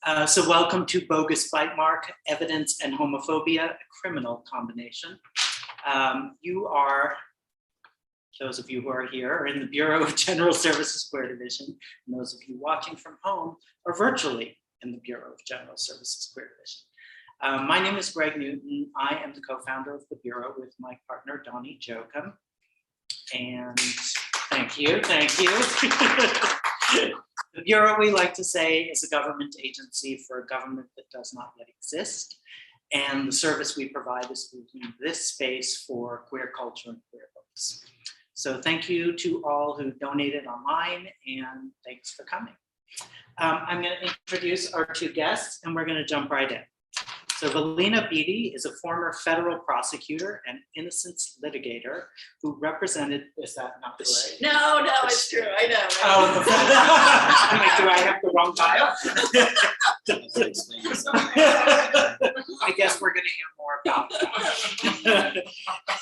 So welcome to Bogus Bite Mark, Evidence and Homophobia, a criminal combination. You are, those of you who are here, are in the Bureau of General Services Square Division, and those of you watching from home are virtually in the Bureau of General Services Square Division. My name is Greg Newton. I am the co-founder of the Bureau with my partner, Donnie Jokum. And thank you. The Bureau, we like to say, is a government agency for a government that does not yet exist. And the service we provide is within this space for queer culture and queer books. So thank you to all who donated online, and thanks for coming. I'm going to introduce our two guests, and we're going to jump right in. So Valena Beety is a former federal prosecutor and innocence litigator who represented, is that not right? No, it's true, I know. Oh, do I have the wrong title? I guess we're gonna hear more about that.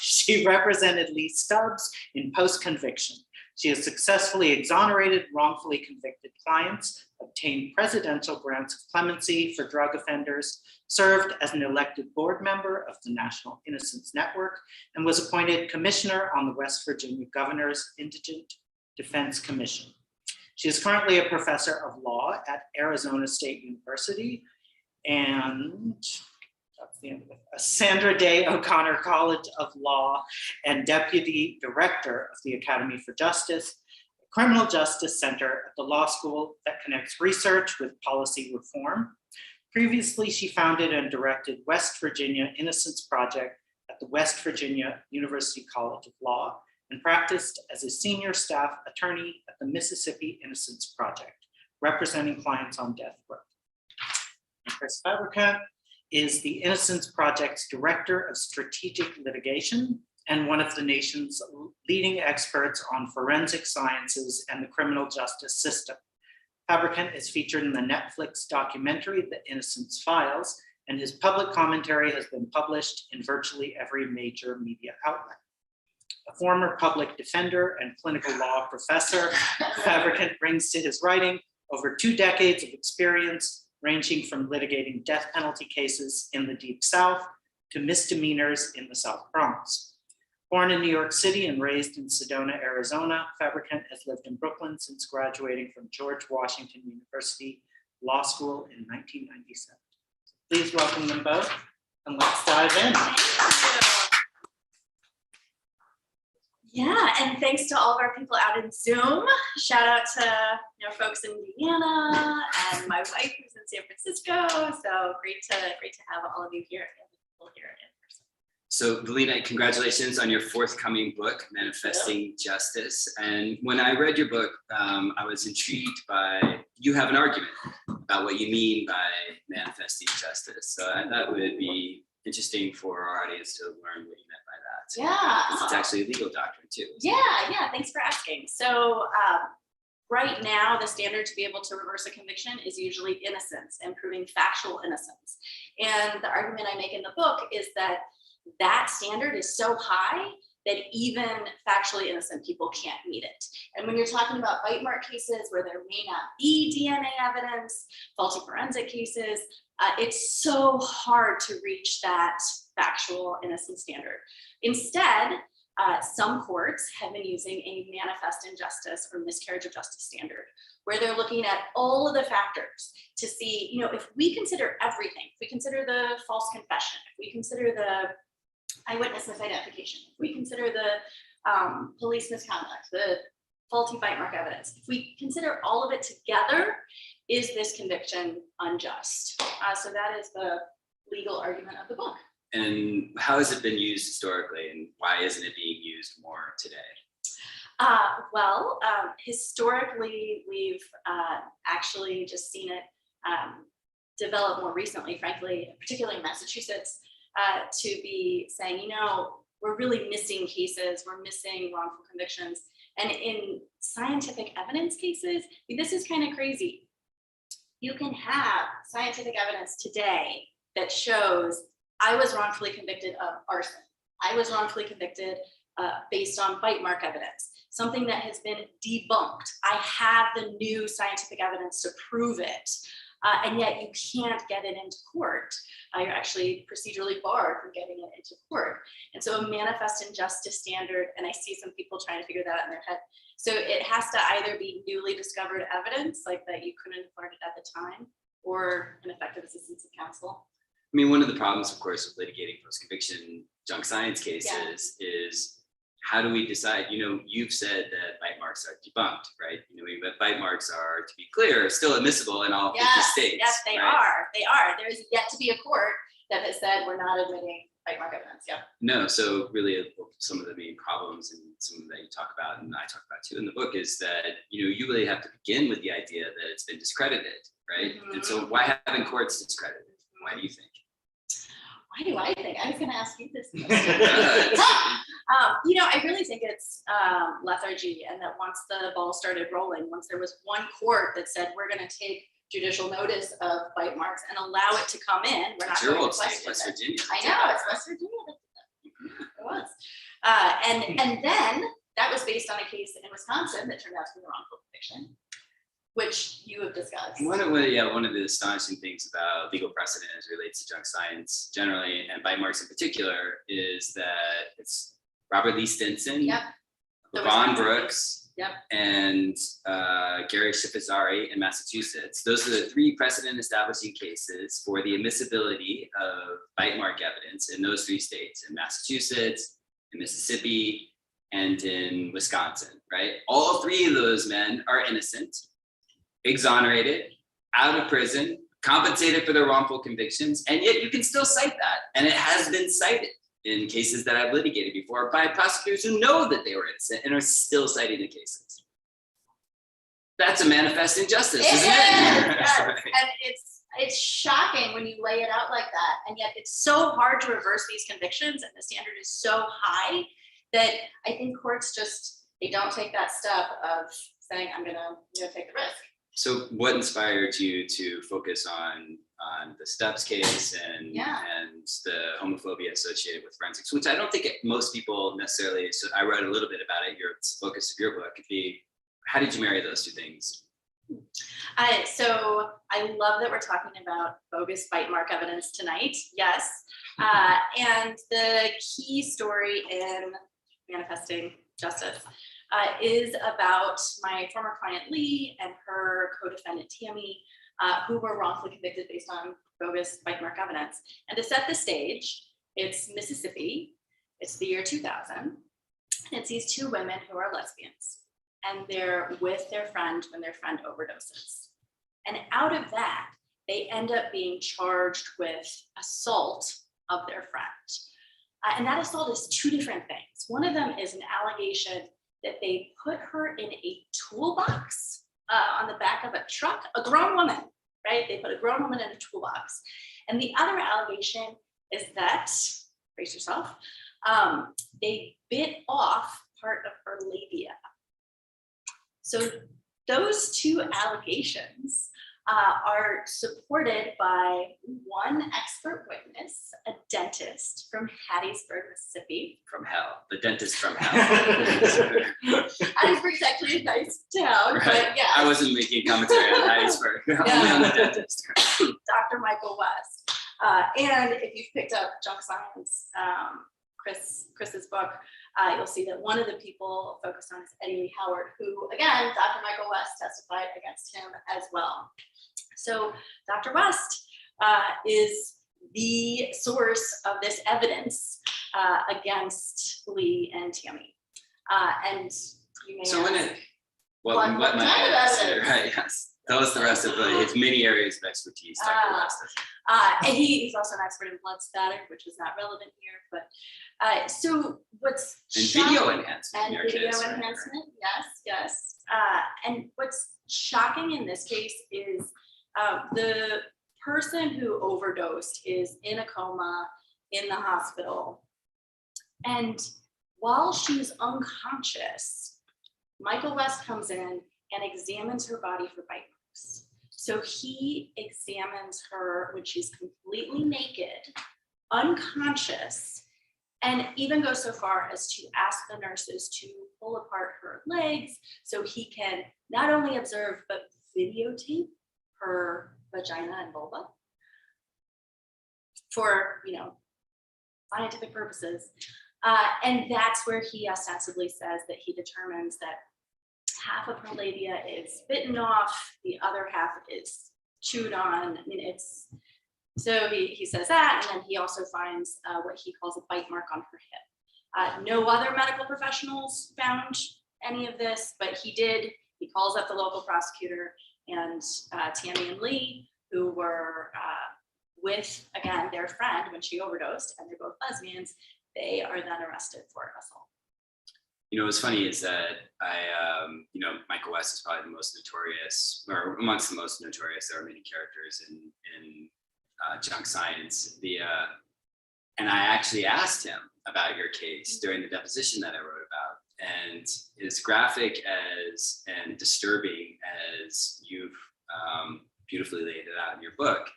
She represented Leigh Stubbs in post-conviction. She has successfully exonerated wrongfully convicted clients, obtained presidential grants of clemency for drug offenders, served as an elected board member of the National Innocence Network, and was appointed commissioner on the West Virginia Governor's Indigent Defense Commission. She is currently a professor of law at Arizona State University and that's the end of it. Sandra Day O'Connor College of Law and deputy director of the Academy for Justice, a criminal justice center at the law school that connects research with policy reform. Previously, she founded and directed West Virginia Innocence Project at the West Virginia University College of Law and practiced as a senior staff attorney at the Mississippi Innocence Project, representing clients on death row. Chris Fabricant is the Innocence Project's Director of Strategic Litigation and one of the nation's leading experts on forensic sciences and the criminal justice system. Fabricant is featured in the Netflix documentary, The Innocence Files, and his public commentary has been published in virtually every major media outlet. A former public defender and clinical law professor, Fabricant brings to his writing over 2 decades of experience, ranging from litigating death penalty cases in the Deep South to misdemeanors in the South Bronx. Born in New York City and raised in Sedona, Arizona, Fabricant has lived in Brooklyn since graduating from George Washington University Law School in 1997. Please welcome them both, and let's dive in. Yeah, and thanks to all of our people out in Zoom. Shout out to folks in Indiana and my wife who's in San Francisco. So great to have all of you here and people here in person. So Valena, congratulations on your forthcoming book, Manifesting Justice. And when I read your book, I was intrigued by, you have an argument about what you mean by manifesting justice. So I thought it would be interesting for our audience to learn what you meant by that. Yeah. It's actually a legal doctrine too. Yeah, thanks for asking. So right now, the standard to be able to reverse a conviction is usually innocence and proving factual innocence. And the argument I make in the book is that that standard is so high that even factually innocent people can't meet it. And when you're talking about bite mark cases where there may not be DNA evidence, faulty forensic cases, it's so hard to reach that factual innocence standard. Instead, some courts have been using a manifest injustice or miscarriage of justice standard, where they're looking at all of the factors to see, if we consider everything, if we consider the false confession, if we consider the eyewitness misidentification, if we consider the police misconduct, the faulty bite mark evidence, if we consider all of it together, is this conviction unjust? So that is the legal argument of the book. And how has it been used historically, and why isn't it being used more today? Historically, we've actually just seen it develop more recently, frankly, particularly in Massachusetts, to be saying, we're really missing cases, we're missing wrongful convictions. And in scientific evidence cases, this is kind of crazy. You can have scientific evidence today that shows I was wrongfully convicted of arson. I was wrongfully convicted based on bite mark evidence, something that has been debunked. I have the new scientific evidence to prove it. And yet you can't get it into court. You're actually procedurally barred from getting it into court. And so a manifest injustice standard, and I see some people trying to figure that out in their head. So it has to either be newly discovered evidence, like that you couldn't have learned it at the time, or an effective assistance of counsel. I mean, one of the problems, of course, with litigating post-conviction junk science cases is how do we decide, you've said that bite marks are debunked, right? But bite marks are, to be clear, still admissible in all 50 states. Yes, they right? are. They are. There's yet to be a court that has said we're not admitting bite mark evidence. Yeah. No, so really some of the main problems and some that you talk about and I talk about too in the book is that, you really have to begin with the idea that it's been discredited, right? Mm-hmm. And so why haven't courts discredited? Why do you think? Why do I think? I was going to ask you this question. I really think it's lethargy, and that once the ball started rolling, once there was one court that said we're going to take judicial notice of bite marks and allow it to come in, we're not going to question West Virginia. I know, it's West Virginia. It was. And then that was based on a case in Wisconsin that turned out to be a wrongful conviction, which you have discussed. One of the astonishing things about legal precedent as it relates to junk science generally, and bite marks in particular, is that it's Robert Lee Stinson, Yep. Vaughn Brooks, Yep. and Gary Schifazari in Massachusetts. Those are the three precedent establishing cases for the admissibility of bite mark evidence in those three states, in Massachusetts, in Mississippi, and in Wisconsin, right? All three of those men are innocent, exonerated, out of prison, compensated for their wrongful convictions, and yet you can still cite that. And it has been cited in cases that I've litigated before by prosecutors who know that they were innocent and are still citing the cases. That's a manifest injustice, isn't it? Yes. And it's shocking when you lay it out like that. And yet it's so hard to reverse these convictions, and the standard is so high that I think courts they don't take that step of saying, I'm gonna take the risk. So what inspired you to focus on the Stubbs case and the homophobia associated with forensics, which I don't think most people necessarily, so I wrote a little bit about it, it's the focus of your book. How did you marry those two things? So I love that we're talking about bogus bite mark evidence tonight. Yes. And the key story in Manifesting Justice is about my former client Leigh and her co-defendant Tammy, who were wrongfully convicted based on bogus bite mark evidence. And to set the stage, it's Mississippi, it's the year 2000, and it's these two women who are lesbians, and they're with their friend when their friend overdoses. And out of that, they end up being charged with assault of their friend. And that assault is two different things. One of them is an allegation that they put her in a toolbox on the back of a truck, a grown woman, right? They put a grown woman in a toolbox. And the other allegation is that, brace yourself, they bit off part of her labia. So those two allegations are supported by one expert witness, a dentist from Hattiesburg, Mississippi. From hell, the dentist from hell. Hattiesburg is actually a nice town, Right. but yeah. I wasn't making commentary on Hattiesburg, only on the dentist. Dr. Michael West. And if you've picked up Junk Science, Chris's book, you'll see that one of the people focused on is Eddie Lee Howard, who, again, Dr. Michael West testified against him as well. So Dr. West is the source of this evidence against Leigh and Tammy. And you may ask, what might kind I of ask here? evidence? Right, yes. Tell us the rest of his many areas of expertise, Dr. West. And he's also an expert in blood static, which is not relevant here. But so what's And video enhancement. and in your video case, right? enhancement, yes. And what's shocking in this case is the person who overdosed is in a coma in the hospital, and while she's unconscious, Michael West comes in and examines her body for bite marks. So he examines her when she's completely naked, unconscious, and even goes so far as to ask the nurses to pull apart her legs so he can not only observe but videotape her vagina and vulva for, you know, scientific purposes. And that's where he ostensibly says that he determines that half of her labia is bitten off, the other half is chewed on. I mean, it's, so he says that, and then he also finds what he calls a bite mark on her hip. No other medical professionals found any of this, but he did. He calls up the local prosecutor, and Tammy and Leigh, who were with, again, their friend when she overdosed, and they're both lesbians, they are then arrested for assault. You know, what's funny is that you know, Michael West is probably the most notorious, or amongst the most notorious. There are many characters in junk science. And I actually asked him about your case during the deposition that I wrote about, and as graphic as and disturbing as you've beautifully laid it out in your book,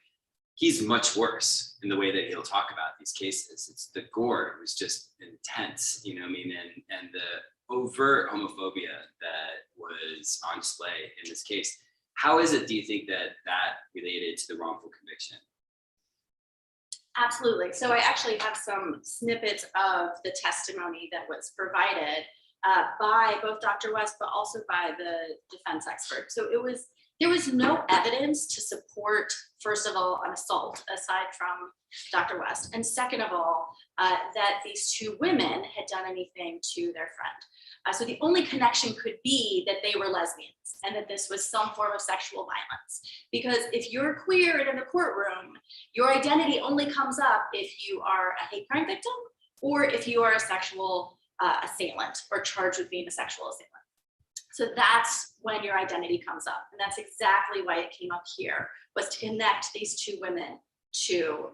he's much worse in the way that he'll talk about these cases. It's the gore was just intense, you know what I mean? And the overt homophobia that was on display in this case. How is it, do you think, that related to the wrongful conviction? Absolutely. So I actually have some snippets of the testimony that was provided by both Dr. West, but also by the defense expert. So there was no evidence to support, first of all, an assault aside from Dr. West, and second of all, that these two women had done anything to their friend. So the only connection could be that they were lesbians and that this was some form of sexual violence. Because if you're queer and in the courtroom, your identity only comes up if you are a hate crime victim or if you are a sexual assailant or charged with being a sexual assailant. So that's when your identity comes up. And that's exactly why it came up here, was to connect these two women to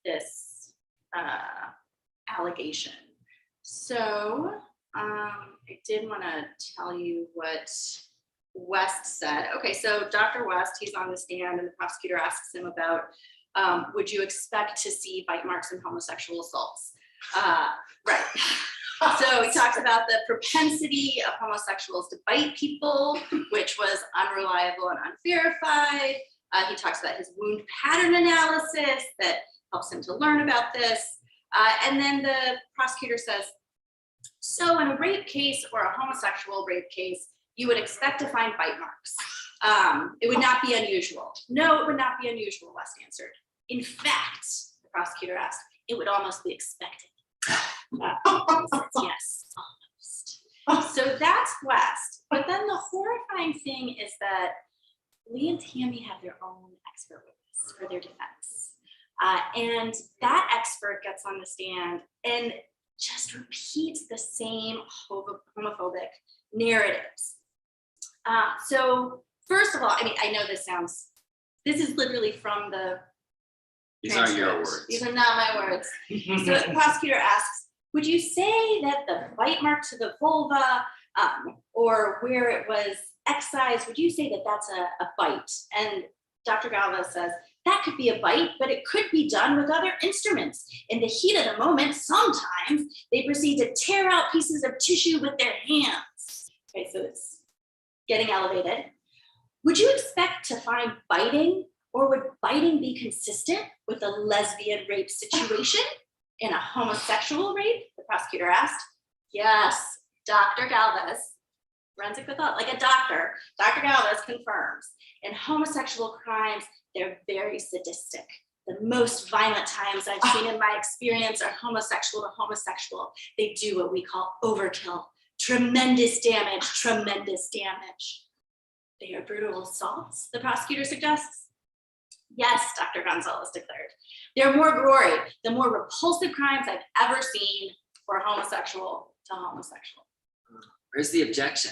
this allegation. So I did want to tell you what West said. Okay, so Dr. West, he's on the stand and the prosecutor asks him about, would you expect to see bite marks in homosexual assaults? Right. So he talks about the propensity of homosexuals to bite people, which was unreliable and unverified. He talks about his wound pattern analysis that helps him to learn about this. And then the prosecutor says, so in a rape case or a homosexual rape case, you would expect to find bite marks. It would not be unusual. No, it would not be unusual, West answered. In fact, the prosecutor asked, it would almost be expected. Yes, almost. So that's West. But then the horrifying thing is that Leigh and Tammy have their own expert witness for their defense. And that expert gets on the stand and just repeats the same homophobic narratives. So first of all, I mean, I know this is literally from the These aren't your words. These are not my words. So the prosecutor asks, would you say that the bite mark to the vulva or where it was excised, would you say that that's a bite? And Dr. Galvez says, that could be a bite, but it could be done with other instruments. In the heat of the moment, sometimes they proceed to tear out pieces of tissue with their hands. Okay, so it's getting elevated. Would you expect to find biting, or would biting be consistent with a lesbian rape situation in a homosexual rape? The prosecutor asked. Yes, Dr. Galvez, forensic pathology, like a doctor, Dr. Galvez confirms. In homosexual crimes, they're very sadistic. The most violent times I've seen in my experience are homosexual to homosexual. They do what we call overkill. Tremendous damage, tremendous damage. They are brutal assaults, the prosecutor suggests. Yes, Dr. Gonzalez declared. They're more gory, the more repulsive crimes I've ever seen for homosexual to homosexual. Where's the objection?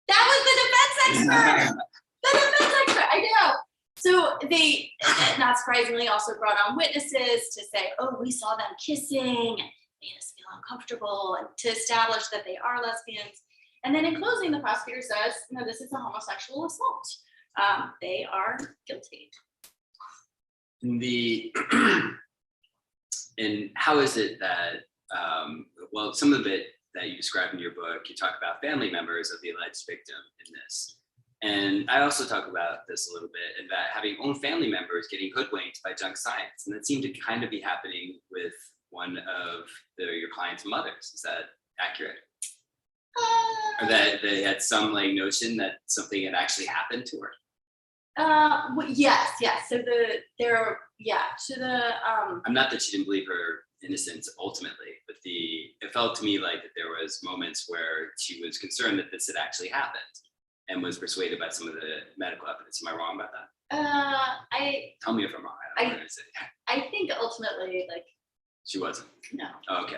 That was the defense expert. The defense expert, I know. So they, not surprisingly, also brought on witnesses to say, oh, we saw them kissing and made us feel uncomfortable, and to establish that they are lesbians. And then in closing, the prosecutor says, no, this is a homosexual assault. They are guilty. And how is it that, well, some of it that you describe in your book, you talk about family members of the alleged victim in this. And I also talk about this a little bit, and that having own family members getting hoodwinked by junk science. And that seemed to kind of be happening with one of your client's mothers. Is that accurate? Or that they had some like notion that something had actually happened to her? Yes. So I'm not that she didn't believe her innocence ultimately, but it felt to me like that there was moments where she was concerned that this had actually happened and was persuaded by some of the medical evidence. Am I wrong about that? Tell me if I'm wrong. I don't know what to say. I think ultimately, like, She wasn't. no. Oh, okay.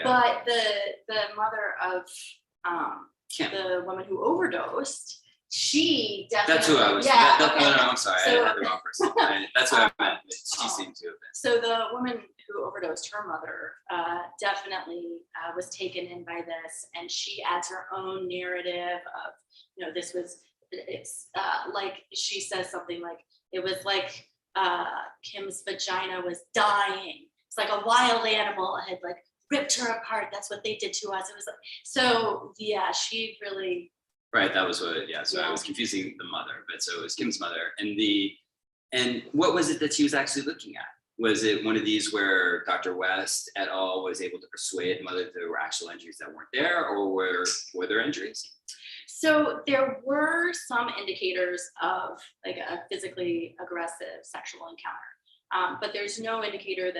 But the mother of Kim. the woman who overdosed, she definitely. That's who I was. Yeah. No, I'm sorry. So- I had the wrong person. That's what I meant. She seemed to have been. So the woman who overdosed, her mother, definitely was taken in by this, and she adds her own narrative of, it's like she says something like, it was like Kim's vagina was dying. It's like a wild animal had like ripped her apart. That's what they did to us. It was like, so yeah, she really. Right, that was what, so I was confusing the mother, but so it was Kim's mother. And what was it that she was actually looking at? Was it one of these where Dr. West et al. Was able to persuade the mother that there were actual injuries that weren't there, or were there injuries? So there were some indicators of like a physically aggressive sexual encounter, but there's no indicator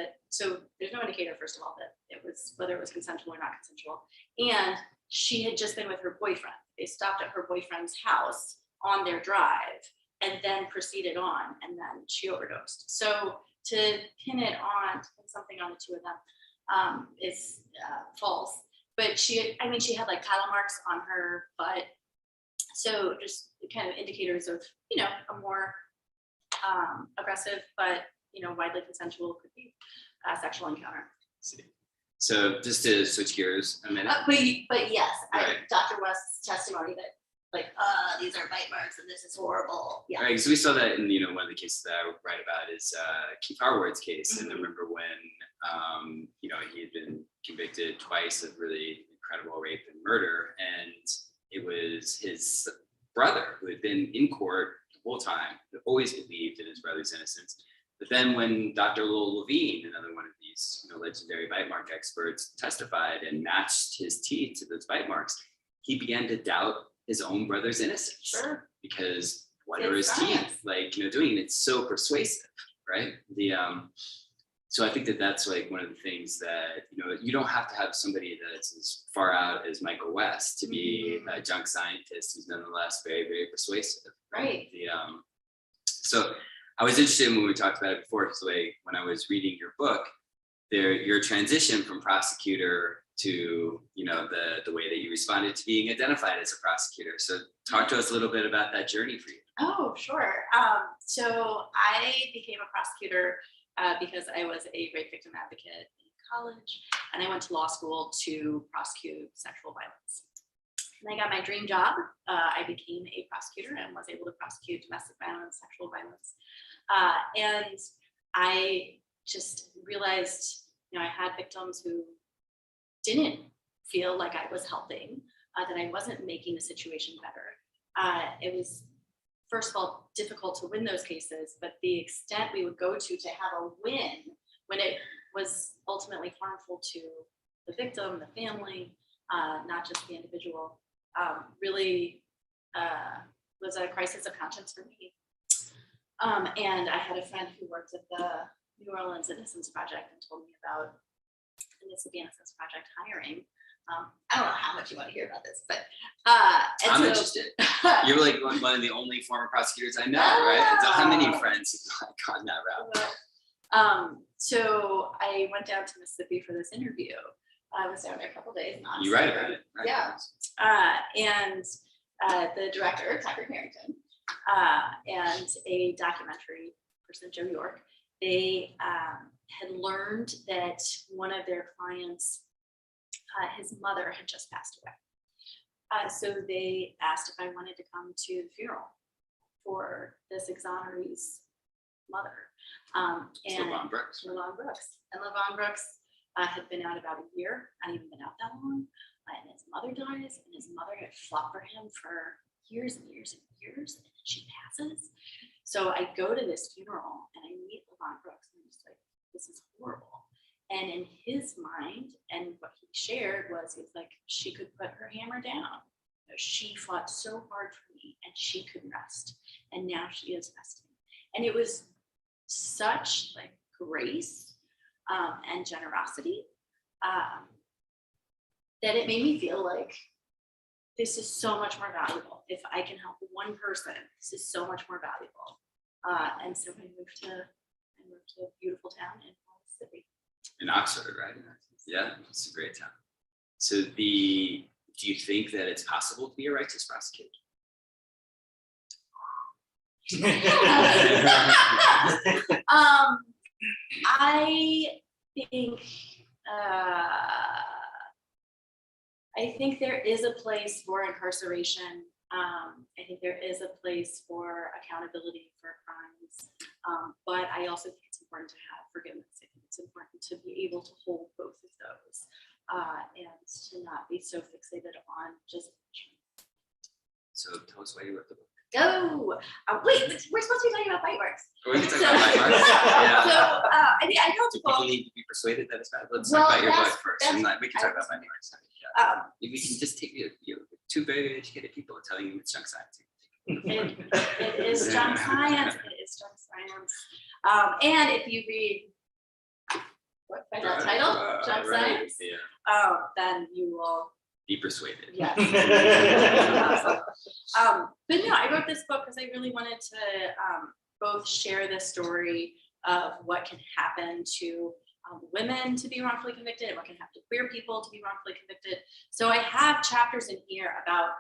first of all, that it was, whether it was consensual or not consensual. And she had just been with her boyfriend. They stopped at her boyfriend's house on their drive and then proceeded on, and then she overdosed. So to pin it on, to pin something on the two of them is false. But she had like paddle marks on her butt. So just kind of indicators of, a more aggressive, but, widely consensual could be a sexual encounter. See. So just to switch gears a minute. But yes, Right. Dr. West's testimony that like, these are bite marks and this is horrible. Yeah. Right, so we saw that in one of the cases that I write about is Keith Harward's case. Mm-hmm. And I remember when he had been convicted twice of really incredible rape and murder, and it was his brother who had been in court the whole time, who always believed in his brother's innocence. But then when Dr. Lowell Levine, another one of these legendary bite mark experts, testified and matched his teeth to those bite marks, he began to doubt his own brother's innocence. Sure. Because what are his teeth doing? And it's so persuasive, right? So I think that that's like one of the things that, you don't have to have somebody that's as far out as Michael West to be a junk scientist who's nonetheless very, very persuasive. Right. So I was interested when we talked about it before, because when I was reading your book, your transition from prosecutor to the way that you responded to being identified as a prosecutor. So talk to us a little bit about that journey for you. Oh, sure. So I became a prosecutor because I was a rape victim advocate in college, and I went to law school to prosecute sexual violence. And I got my dream job. I became a prosecutor and was able to prosecute domestic violence, sexual violence. And I just realized, I had victims who didn't feel like I was helping, that I wasn't making the situation better. It was, first of all, difficult to win those cases, but the extent we would go to have a win when it was ultimately harmful to the victim, the family, not just the individual, really was a crisis of conscience for me. And I had a friend who worked at the New Orleans Innocence Project and told me about the Mississippi Innocence Project hiring. I don't know how much you want to hear about this, but I'm interested. You're like one of the only former prosecutors I know, right? So how many friends have gone that route? So I went down to Mississippi for this interview. I was down there a couple of days. You write about it, right? Yeah. And the director, Tucker Harrington, and a documentary person, Joe York, they had learned that one of their clients, his mother had just passed away. So they asked if I wanted to come to the funeral for this exoneratee's mother. And LaVon Brooks. LaVon Brooks. And LaVon Brooks had been out about a year, hadn't even been out that long. And his mother dies, and his mother had fought for him for years and years and years, and then she passes. So I go to this funeral and I meet Levon Brooks, and I'm just like, this is horrible. And in his mind, and what he shared was, he was like, she could put her hammer down. She fought so hard for me, and she could rest, and now she is resting. And it was such like grace and generosity that it made me feel like this is so much more valuable. If I can help one person, this is so much more valuable. And so I moved to a beautiful town in Mississippi. In Oxford, right? Yeah, it's a great town. So do you think that it's possible to be a righteous prosecutor? I think there is a place for incarceration. I think there is a place for accountability for crimes. But I also think it's important to have forgiveness. I think it's important to be able to hold both of those and to not be so fixated on just punishment. So tell us why you wrote the book. Oh, wait, we're supposed to be talking about bite marks. We can talk about bite marks. Yeah. So I mean, I know Do it's people both. need to be persuaded that it's bad? Let's Well, talk about your book that's- first, that's- and then we can talk about bite marks. We can just take you two very educated people telling you it's junk science. It is junk science. It is junk science. And if you read by that title, junk science, Yeah. then you will. Be persuaded. Yes. But no, I wrote this book because I really wanted to both share the story of what can happen to women to be wrongfully convicted and what can happen to queer people to be wrongfully convicted. So I have chapters in here about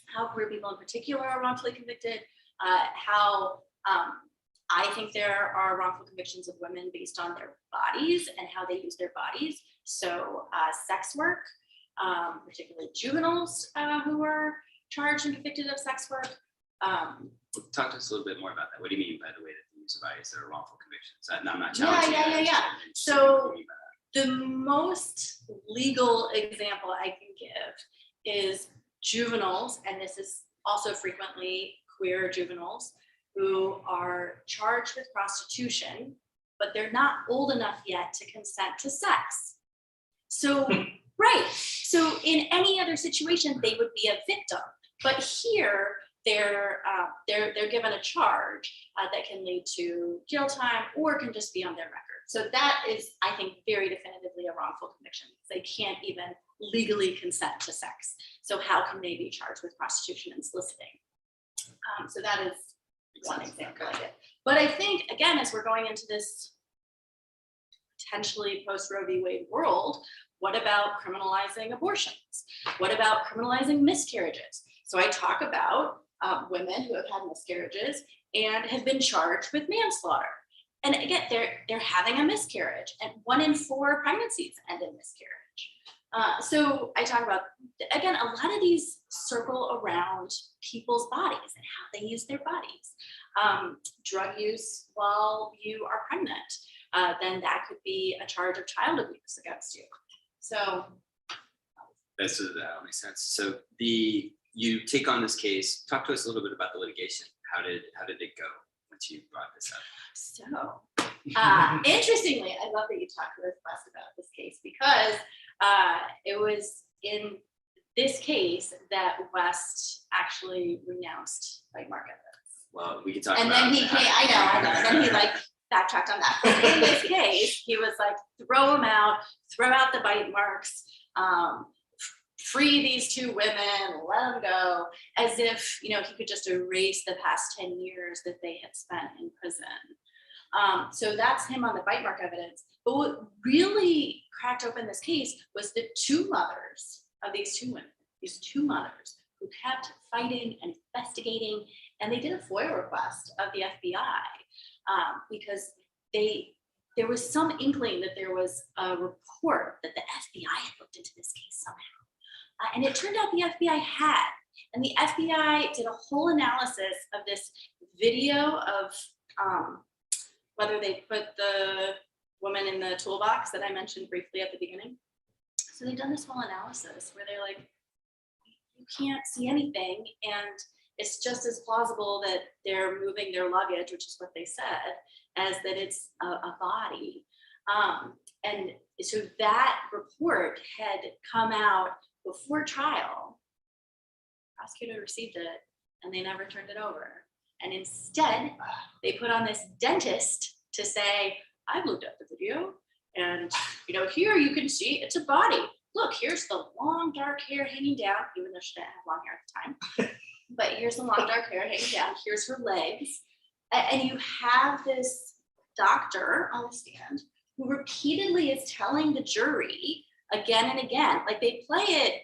how queer people in particular are wrongfully convicted, how I think there are wrongful convictions of women based on their bodies and how they use their bodies. So sex work, particularly juveniles who are charged and convicted of sex work. Talk to us a little bit more about that. What do you mean by the way that they use bodies that are wrongful convictions? I'm not challenging you. Yeah. So the most legal example I can give is juveniles, and this is also frequently queer juveniles who are charged with prostitution, but they're not old enough yet to consent to sex. So, right. So in any other situation, they would be a victim. But here, they're given a charge that can lead to jail time or can just be on their record. So that is, I think, very definitively a wrongful conviction. They can't even legally consent to sex. So how can they be charged with prostitution and soliciting? So that is one example of it. But I think, again, as we're going into this potentially post-Roe v. Wade world, what about criminalizing abortions? What about criminalizing miscarriages? So I talk about women who have had miscarriages and have been charged with manslaughter. And again, they're having a miscarriage, and 1 in 4 pregnancies end in miscarriage. So I talk about, again, a lot of these circle around people's bodies and how they use their bodies. Drug use while you are pregnant, then that could be a charge of child abuse against you. So that makes sense. So you take on this case. Talk to us a little bit about the litigation. How did it go once you brought this up? So interestingly, I love that you talked with West about this case because it was in this case that West actually renounced bite mark evidence. Well, we can talk and about then he that. came, I know, and then he like backtracked on that. But in this case, he was like, throw them out, throw out the bite marks, free these 2 women, let them go, as if, he could just erase the past 10 years that they had spent in prison. So that's him on the bite mark evidence. But what really cracked open this case was the 2 mothers of these 2 women, these 2 mothers who kept fighting and investigating, and they did a FOIA request of the FBI because there was some inkling that there was a report that the FBI had looked into this case somehow. And it turned out the FBI had. And the FBI did a whole analysis of this video of whether they put the woman in the toolbox that I mentioned briefly at the beginning. So they've done this whole analysis where they're like, you can't see anything. And it's just as plausible that they're moving their luggage, which is what they said, as that it's a body. And so that report had come out before trial. Prosecutor received it and they never turned it over. And instead, they put on this dentist to say, I've looked at the video and, here you can see it's a body. Look, here's the long dark hair hanging down, even though she didn't have long hair at the time. But here's the long dark hair hanging down. Here's her legs. And you have this doctor on the stand who repeatedly is telling the jury again and again, like they play it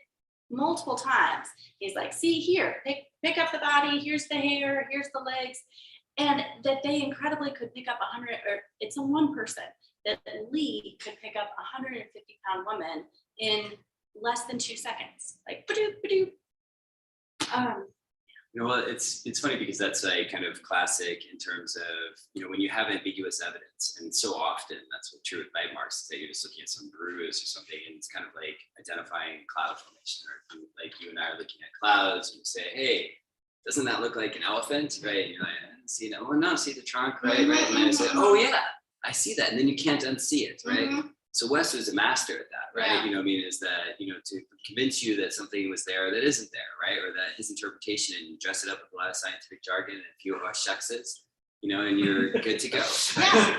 multiple times. He's like, see here, pick up the body, here's the hair, here's the legs. And that they incredibly could pick up 100, or it's a one person, that Leigh could pick up a 150-pound woman in less than 2 seconds. Like, ba-doop, ba-doop. Well, it's funny because that's a kind of classic in terms of, when you have ambiguous evidence, and so often that's what's true with bite marks, is that you're just looking at some bruise or something, and it's kind of like identifying cloud formation, or like you and I are looking at clouds, and you say, hey, doesn't that look like an elephant, right? And you're like, I didn't see that. Oh no, see the trunk, right? And then I say, oh yeah, I see that, and then you can't unsee it, right? So West was a master at that, right? Yeah. Is that, to convince you that something was there that isn't there, right? Or that his interpretation, and you dress it up with a lot of scientific jargon and a few shuckses, and you're good to go.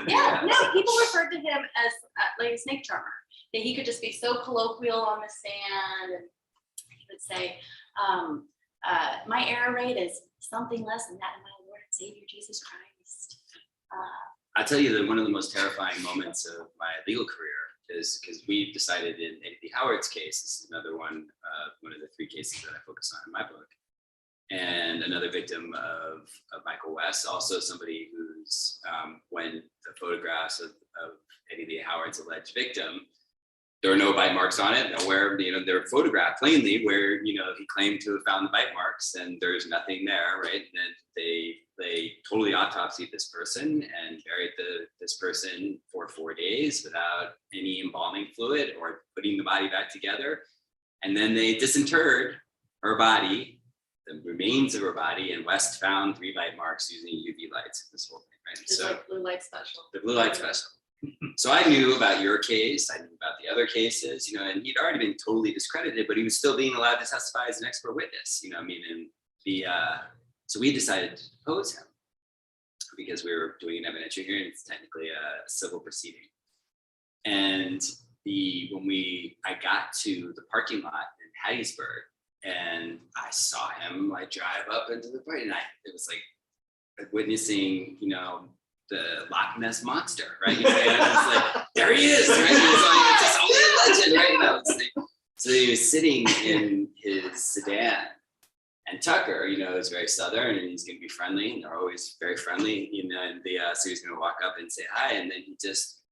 Yeah. No, people referred to him as like a snake charmer, that he could just be so colloquial on the stand, and he would say, my error rate is something less than that of my Lord and Savior Jesus Christ. I'll tell you that one of the most terrifying moments of my legal career is because we decided in Eddie Howard's case, this is another one of the 3 cases that I focus on in my book, and another victim of Michael West, also somebody who's, when the photographs of Eddie Lee Howard's alleged victim, there were no bite marks on it, nowhere, they're photographed plainly where, he claimed to have found the bite marks, and there's nothing there, right? And they totally autopsied this person and buried this person for 4 days without any embalming fluid or putting the body back together. And then they disinterred her body, the remains of her body, and West found 3 bite marks using UV lights, this whole thing, right? It's like blue light special. The blue light special. So I knew about your case, I knew about the other cases, and he'd already been totally discredited, but he was still being allowed to testify as an expert witness, so we decided to depose him because we were doing an evidentiary hearing. It's technically a civil proceeding. And I got to the parking lot in Hattiesburg, and I saw him like drive up into the party, and it was like witnessing, the Loch Ness monster, right? And it was like, there he is, right? It's just only a legend, right? So he was sitting in his sedan, and Tucker, is very Southern, and he's going to be friendly, and they're always very friendly, so he's going to walk up and say hi, and then he just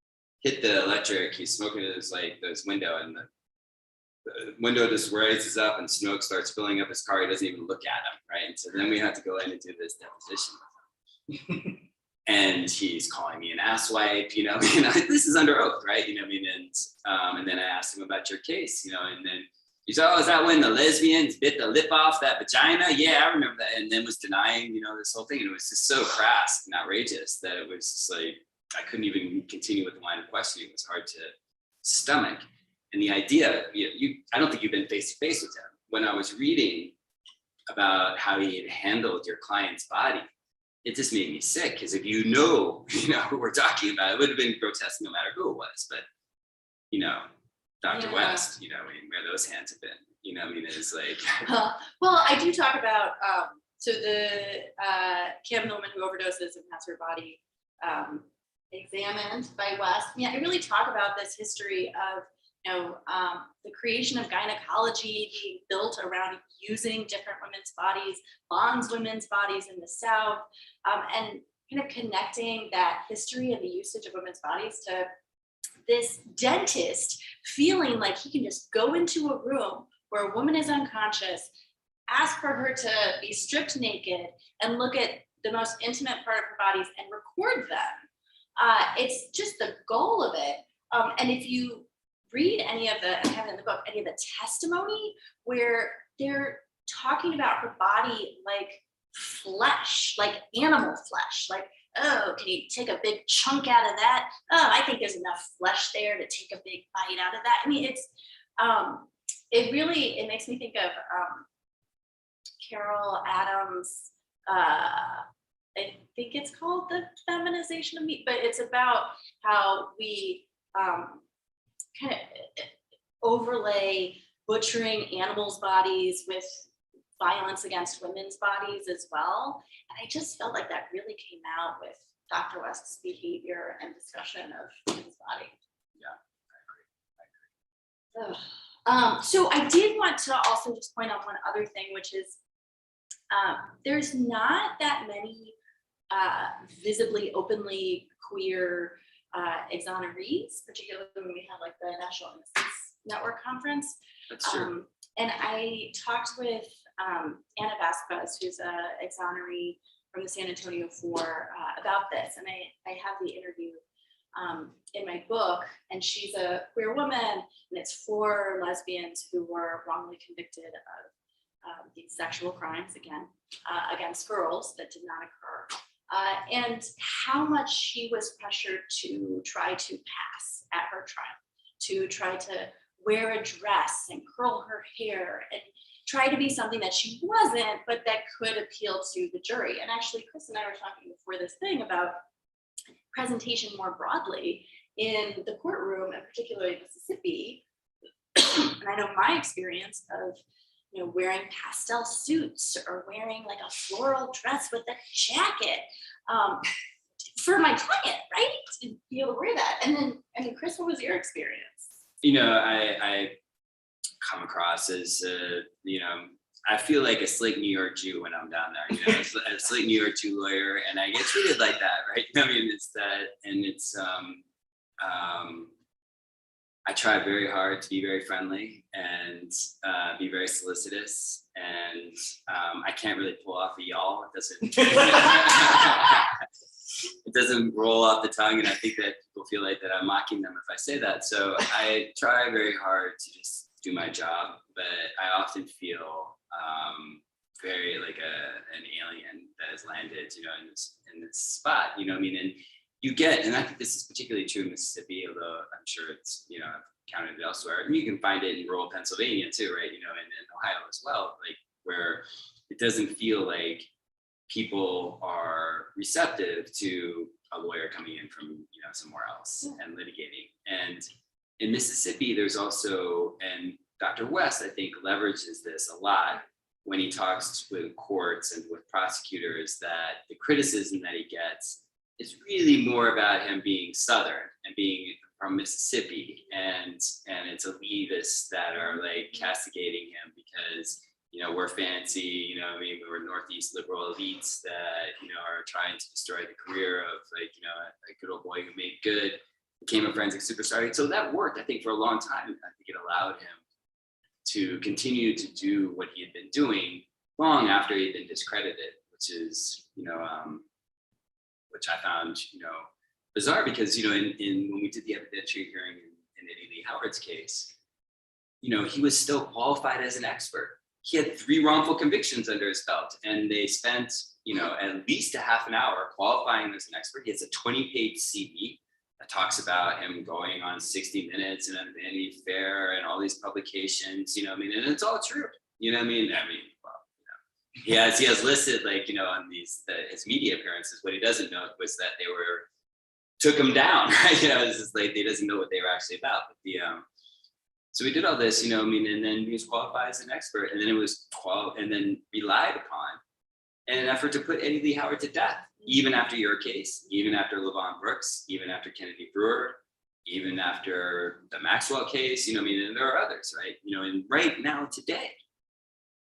hit the electric. He's smoking this window, and the window just raises up, and smoke starts filling up his car. He doesn't even look at him, right? And so then we had to go in and do this deposition with him. And he's calling me an asswipe, this is under oath, right? And then I asked him about your case, and then he said, oh, is that when the lesbians bit the lip off that vagina? Yeah, I remember that. And then was denying, this whole thing. And it was just so crass and outrageous that it was just like, I couldn't even continue with the line of questioning. It was hard to stomach. And the idea, I don't think you've been face to face with him. When I was reading about how he had handled your client's body, it just made me sick, because if who we're talking about, it would have been grotesque no matter who it was. But Dr. West, where those hands have been, it's like. Well, I do talk about so the Kim, the woman who overdoses and has her body examined by West. I really talk about this history of the creation of gynecology being built around using different women's bodies, Bond's women's bodies in the South, and kind of connecting that history of the usage of women's bodies to this dentist feeling like he can just go into a room where a woman is unconscious, ask for her to be stripped naked, and look at the most intimate part of her bodies and record them. It's just the goal of it. And if you read any of the, I have it in the book, any of the testimony where they're talking about her body like flesh, like animal flesh, like, oh, can you take a big chunk out of that? Oh, I think there's enough flesh there to take a big bite out of that. I mean, it's, it makes me think of Carol Adams, I think it's called The Feminization of Meat, but it's about how we kind of overlay butchering animals' bodies with violence against women's bodies as well. And I just felt like that really came out with Dr. West's behavior and discussion of his body. Yeah, I agree. So I did want to also just point out one other thing, which is there's not that many visibly, openly queer exonerees, particularly when we had like the National Innocence Network conference. That's true. And I talked with Anna Vasquez, who's an exoneree from the San Antonio Four, about this. And I have the interview in my book, and she's a queer woman, and it's 4 lesbians who were wrongly convicted of these sexual crimes, again, against girls that did not occur. And how much she was pressured to try to pass at her trial, to try to wear a dress and curl her hair and try to be something that she wasn't, but that could appeal to the jury. And actually, Chris and I were talking before this thing about presentation more broadly in the courtroom, and particularly in Mississippi. And I know my experience of, you know, wearing pastel suits or wearing like a floral dress with a jacket for my client, right? To be able to wear that. And then, I mean, Chris, what was your experience? You know, I come across as, you know, I feel like a slick New York Jew when I'm down there, you know, a slick New York Jew lawyer, and I get treated like that, right? I mean, it's that, and it's, I try very hard to be very friendly and be very solicitous, and I can't really pull off a y'all. It doesn't roll off the tongue, and I think that people feel like that I'm mocking them if I say that. So I try very hard to just do my job, but I often feel very like an alien that has landed, you know, in this spot, you know what I mean? And you get, and I think this is particularly true in Mississippi, although I'm sure it's, you know, I've counted it elsewhere. And you can find it in rural Pennsylvania too, right? You know, and in Ohio as well, like where it doesn't feel like people are receptive to a lawyer coming in from, you know, somewhere else and litigating. And in Mississippi, there's also, and Dr. West, I think, leverages this a lot when he talks with courts and with prosecutors, that the criticism that he gets is really more about him being Southern and being from Mississippi, and it's elitists that are like castigating him because, you know, we're fancy, you know, I mean, we're Northeast liberal elites that, you know, are trying to destroy the career of, like, you know, a good old boy who made good, became a forensic superstar. So that worked, I think, for a long time. I think it allowed him to continue to do what he had been doing long after he had been discredited, which is, you know, which I found, you know, bizarre because, you know, in when we did the evidentiary hearing in Eddie Lee Howard's case, you know, he was still qualified as an expert. He had 3 wrongful convictions under his belt, and they spent, you know, at least a half an hour qualifying as an expert. He has a 20-page CV that talks about him going on 60 Minutes and Vanity Fair and all these publications, you know, I mean, and it's all true, you know what I mean? Well, you know, he has listed, like, you know, on these, his media appearances, what he doesn't know was that they took him down, right? You know, it's just like, he doesn't know what they were actually about. But so we did all this, you know, I mean, and then he was qualified as an expert, and then it was and then relied upon in an effort to put Eddie Lee Howard to death, even after your case, even after LaVon Brooks, even after Kennedy Brewer, even after the Maxwell case, you know, I mean, and there are others, right? You know, and right now today,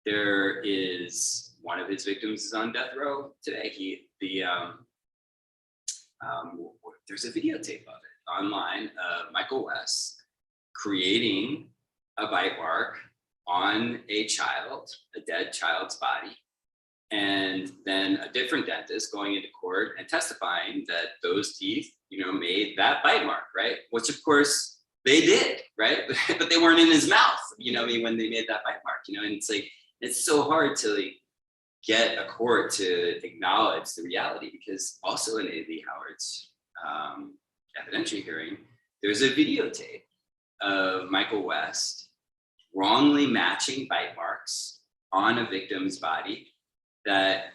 there is one of his victims is on death row today. There's a videotape of it online, Michael West creating a bite mark on a child, a dead child's body, and then a different dentist going into court and testifying that those teeth, you know, made that bite mark, right? Which of course they did, right? But they weren't in his mouth, you know, I mean, when they made that bite mark, you know, and it's like, it's so hard to like get a court to acknowledge the reality, because also in A.Lee Howard's evidentiary hearing, there's a videotape of Michael West wrongly matching bite marks on a victim's body that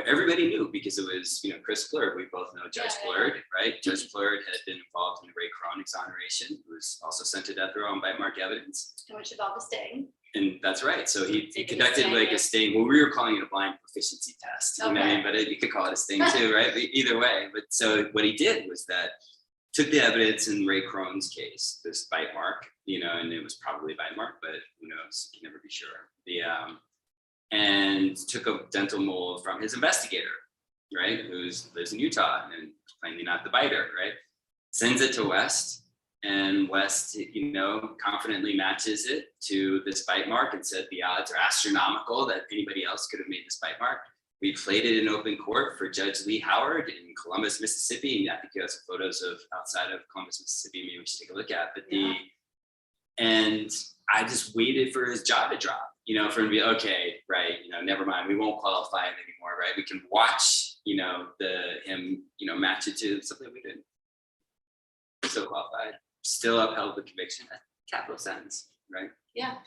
everybody knew, because it was, Chris Plurd. We both know Judge Plurd, right? Judge Plurd had been involved in the Ray Crone exoneration, who was also sent to death row on bite mark evidence. Which involved a sting. And that's right. So he conducted like a sting. Well, we were calling it a blind proficiency test, you know what I mean? But you could call it a sting too, right? But either way. But so what he did was that took the evidence in Ray Crone's case, this bite mark, and it was probably a bite mark, but who knows? You can never be sure. And took a dental mold from his investigator, right? Who lives in Utah and plainly not the biter, right? Sends it to West, and West, confidently matches it to this bite mark and said the odds are astronomical that anybody else could have made this bite mark. We played it in open court for Judge Leigh Howard in Columbus, Mississippi. And I think you have some photos of outside of Columbus, Mississippi, maybe we should take a look at. But and I just waited for his jaw to drop, for him to be okay, right? Never mind, we won't qualify it anymore, right? We can watch, him, match it to something we didn't. Still qualified, still upheld the conviction, capital sentence, right? Yeah.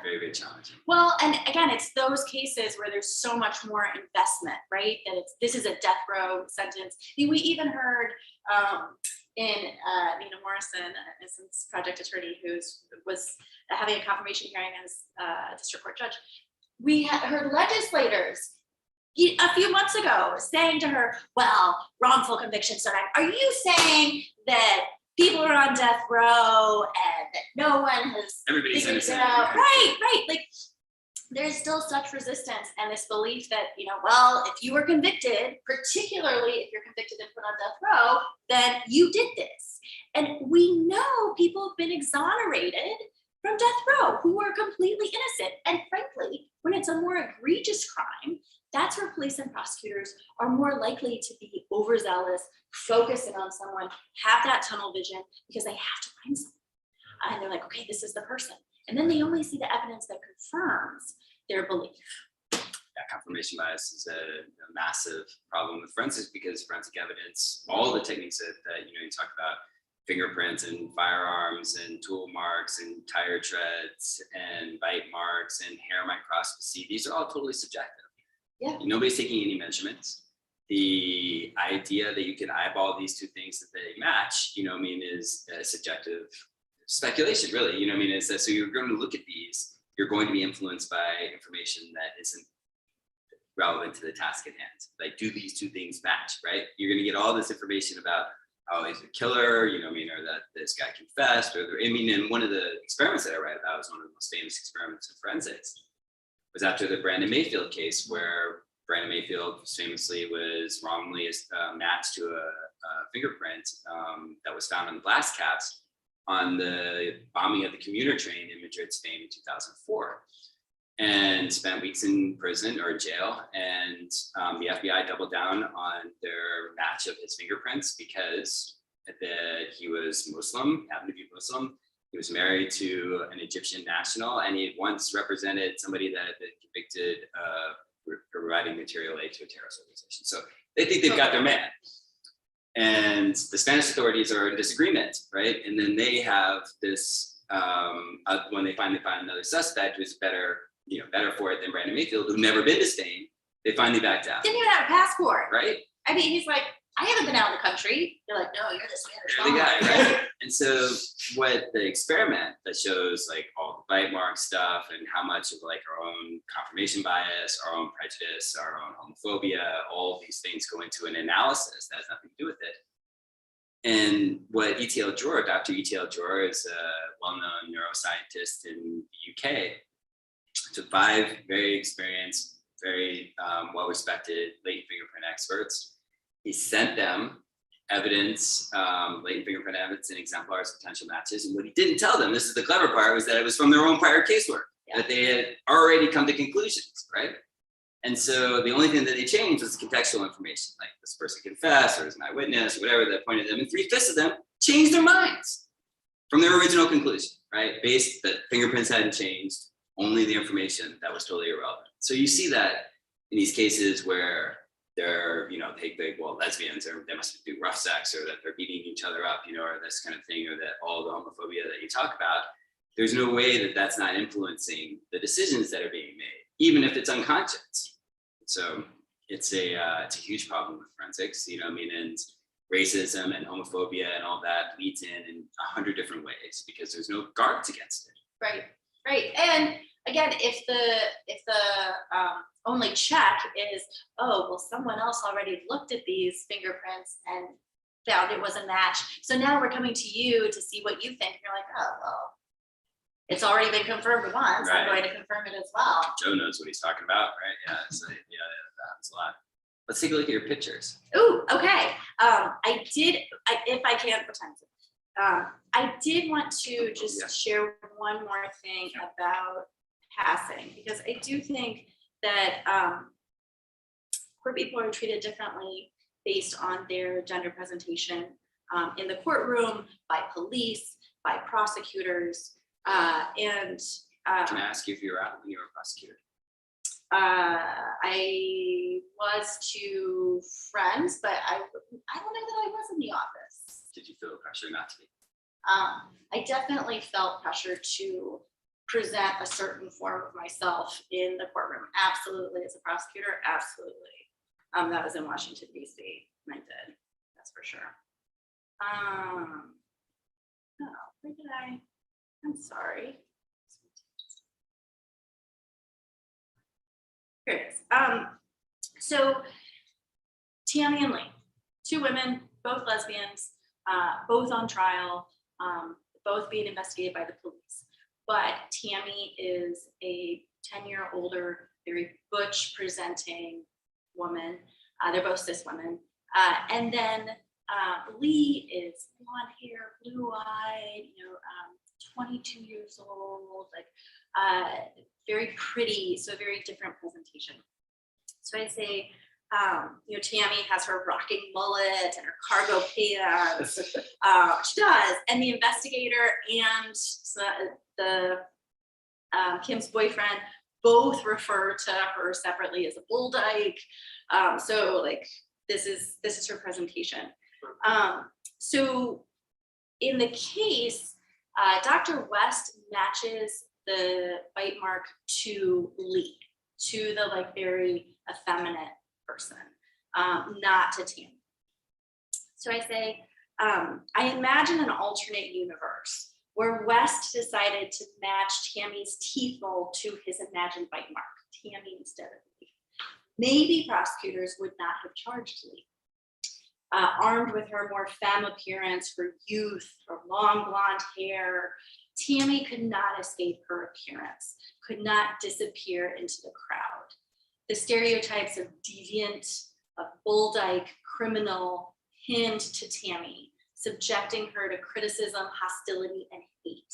Very, very challenging. Well, and again, it's those cases where there's so much more investment, right? That this is a death row sentence. We even heard in Nina Morrison, an Innocence Project attorney who was having a confirmation hearing as a district court judge. We had heard legislators a few months ago saying to her, well, wrongful conviction. So are you saying that people are on death row and that no one has everybody's figured innocent? It out? Right. Like there's still such resistance and this belief that, well, if you were convicted, particularly if you're convicted and put on death row, then you did this. And we know people have been exonerated from death row who are completely innocent. And frankly, when it's a more egregious crime, that's where police and prosecutors are more likely to be overzealous, focusing on someone, have that tunnel vision because they have to find someone. And they're like, okay, this is the person. And then they only see the evidence that confirms their belief. Confirmation bias is a massive problem with forensics, because forensic evidence, all the techniques that you talk about, fingerprints and firearms and tool marks and tire treads and bite marks and hair microscopy, these are all totally subjective. Yeah. Nobody's taking any measurements. The idea that you can eyeball these two things that they match, is subjective speculation, really. It's that, so you're going to look at these, you're going to be influenced by information that isn't relevant to the task at hand. Like, do these two things match, right? You're going to get all this information about, oh, he's a killer, or that this guy confessed, and one of the experiments that I write about is one of the most famous experiments in forensics, was after the Brandon Mayfield case, where Brandon Mayfield famously was wrongly matched to a fingerprint that was found on the glass caps on the bombing of the commuter train in Madrid, Spain in 2004, and spent weeks in prison or jail. And the FBI doubled down on their match of his fingerprints because he was Muslim, happened to be Muslim. He was married to an Egyptian national, and he had once represented somebody that had been convicted of providing material aid to a terrorist organization. So they think they've got their man. And the Spanish authorities are in disagreement, right? And then they have this, when they finally find another suspect who's better for it than Brandon Mayfield, who've never been to Spain, they finally backed out. Didn't even have a passport. Right? I mean, he's like, I haven't been out of the country. They're like, no, you're the Spanish You're the guy, right? And so what the experiment that shows like all the bite mark stuff and how much of like our own confirmation bias, our own prejudice, our own homophobia, all of these things go into an analysis that has nothing to do with it. And what Dr. E.T.L. Drawer is a well-known neuroscientist in the UK, took 5 very experienced, very well-respected latent fingerprint experts. He sent them evidence, latent fingerprint evidence and exemplars of potential matches. And what he didn't tell them, this is the clever part, was that it was from their own prior casework, that they had already come to conclusions, right? And so the only thing that they changed was contextual information, like this person confessed or is an eyewitness or whatever that pointed them. And 3/5 of them changed their minds from their original conclusion, right? Based that fingerprints hadn't changed, only the information that was totally irrelevant. So you see that in these cases where they're, they think, well, lesbians, or they must do rough sex, or that they're beating each other up, or this kind of thing, or that all the homophobia that you talk about, there's no way that that's not influencing the decisions that are being made, even if it's unconscious. So it's a huge problem with forensics, and racism and homophobia and all that leads in 100 different ways because there's no guards against it. Right. And again, if the only check is, oh, well, someone else already looked at these fingerprints and found it was a match. So now we're coming to you to see what you think. And you're like, oh, well, it's already been confirmed once. Right. I'm going to confirm it as well. Joe knows what he's talking about, right? Yeah, that happens a lot. Let's take a look at your pictures. Ooh, okay. If I can, what time is it? I did want to just share one more thing about passing, because I do think that queer people are treated differently based on their gender presentation in the courtroom, by police, by prosecutors, and Can I ask you if you were out when you were a prosecutor? I was to friends, but I don't know that I was in the office. Did you feel the pressure not to be? I definitely felt pressure to present a certain form of myself in the courtroom. Absolutely, as a prosecutor, absolutely. That was in Washington, D.C. and I did, that's for sure. Oh, where did I? I'm sorry. Here it is. So Tammy and Leigh, two women, both lesbians, both on trial, both being investigated by the police. But Tammy is a 10-year older, very butch presenting woman. They're both cis women. And then Leigh is blonde hair, blue eyed, 22 years old, like very pretty, so a very different presentation. So I say, Tammy has her rocking mullet and her cargo pants. She does, and the investigator and the Kim's boyfriend both refer to her separately as a bull dyke. So like this is her presentation. So in the case, Dr. West matches the bite mark to Leigh, to the like very effeminate person, not to Tammy. So I say, I imagine an alternate universe where West decided to match Tammy's teeth mold to his imagined bite mark, Tammy instead of Leigh. Maybe prosecutors would not have charged Leigh. Armed with her more femme appearance, her youth, her long blonde hair, Tammy could not escape her appearance, could not disappear into the crowd. The stereotypes of deviant, of bull dyke, criminal pinned to Tammy, subjecting her to criticism, hostility, and hate,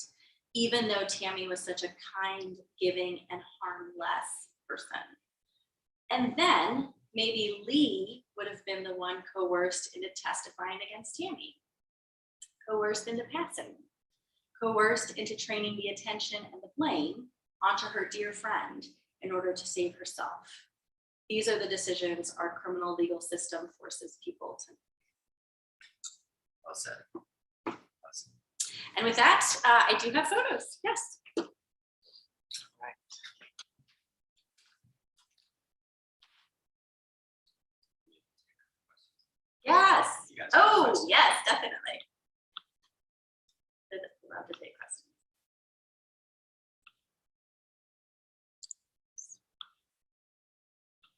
even though Tammy was such a kind, giving, and harmless person. And then maybe Leigh would have been the one coerced into testifying against Tammy, coerced into passing, coerced into training the attention and the blame onto her dear friend in order to save herself. These are the decisions our criminal legal system forces people to make. Well said. Well said. And with that, I do have photos. Yes. Yes. Oh, yes, definitely. I'd love to take questions.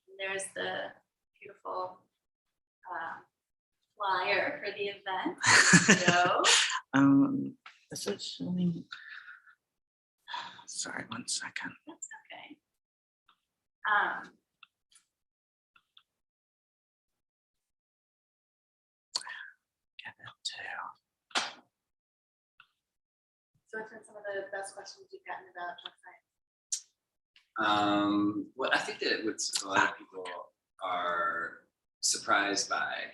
And there's the beautiful flyer for the event. So, Is it showing? Sorry, 1 second. that's okay. Get it too. So what's been some of the best questions you've gotten about drug science? Well, I think that what a lot of people are surprised by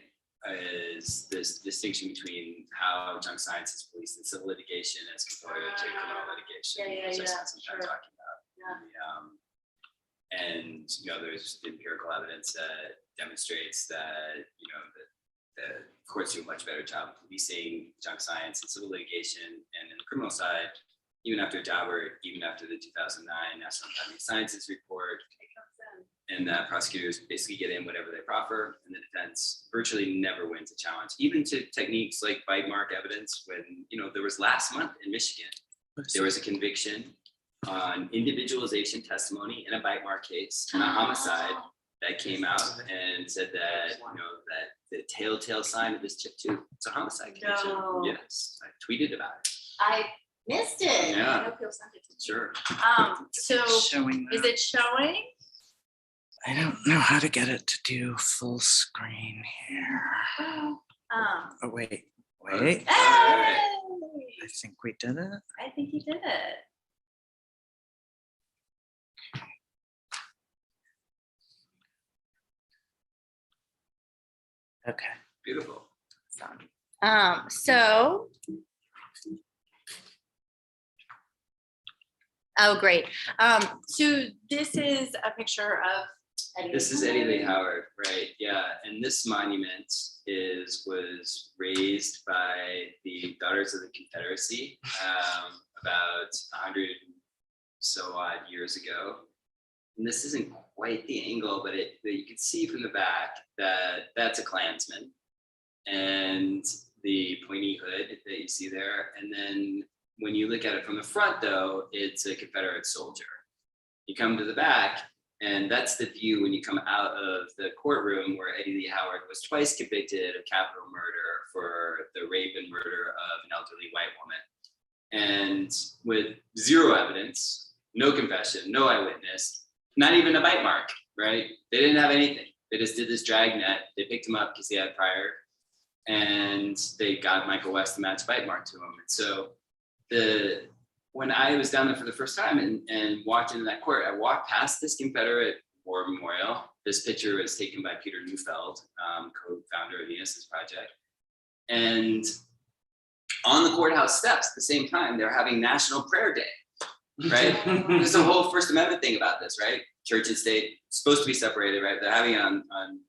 is this distinction between how junk science is policed in civil litigation as compared to criminal litigation, Yeah, which I yeah, spent some time sure. talking about. Yeah. And, there's empirical evidence that demonstrates that, the courts do a much better job of policing junk science and civil litigation. And in the criminal side, even after Daubert, even after the 2009 National Academy of Sciences report, and that prosecutors basically get in whatever they proffer, and the defense virtually never wins a challenge, even to techniques like bite mark evidence. When, there was last month in Michigan, there was a conviction on individualization testimony in a bite mark case, in a homicide, that came out and said that, that the telltale sign of this chip too, it's a homicide case. No. Yes, I tweeted about it. I missed it. Yeah. I hope you'll send it to me. Sure. So Showing is that. it showing? I don't know how to get it to do full screen here. Oh, wait. Hey! I think we did it. I think you did it. Okay. Beautiful. So. Oh, great. So this is a picture of Eddie. This is Eddie Lee Howard, right? Yeah, and this monument was raised by the Daughters of the Confederacy about 100 so odd years ago. And this isn't quite the angle, but you can see from the back that that's a Klansman, and the pointy hood that you see there. And then when you look at it from the front, though, it's a Confederate soldier. You come to the back, and that's the view when you come out of the courtroom where Eddie Lee Howard was twice convicted of capital murder for the rape and murder of an elderly white woman. And with zero evidence, no confession, no eyewitness, not even a bite mark, right? They didn't have anything. They just did this drag net. They picked him up because he had prior, and they got Michael West to match bite mark to him. And so when I was down there for the first time and walked into that court, I walked past this Confederate War Memorial. This picture was taken by Peter Neufeld, co-founder of the Innocence Project. And on the courthouse steps at the same time, they're having National Prayer Day. Right? There's a whole First Amendment thing about this, right? Church and state supposed to be separated, right? They're having it on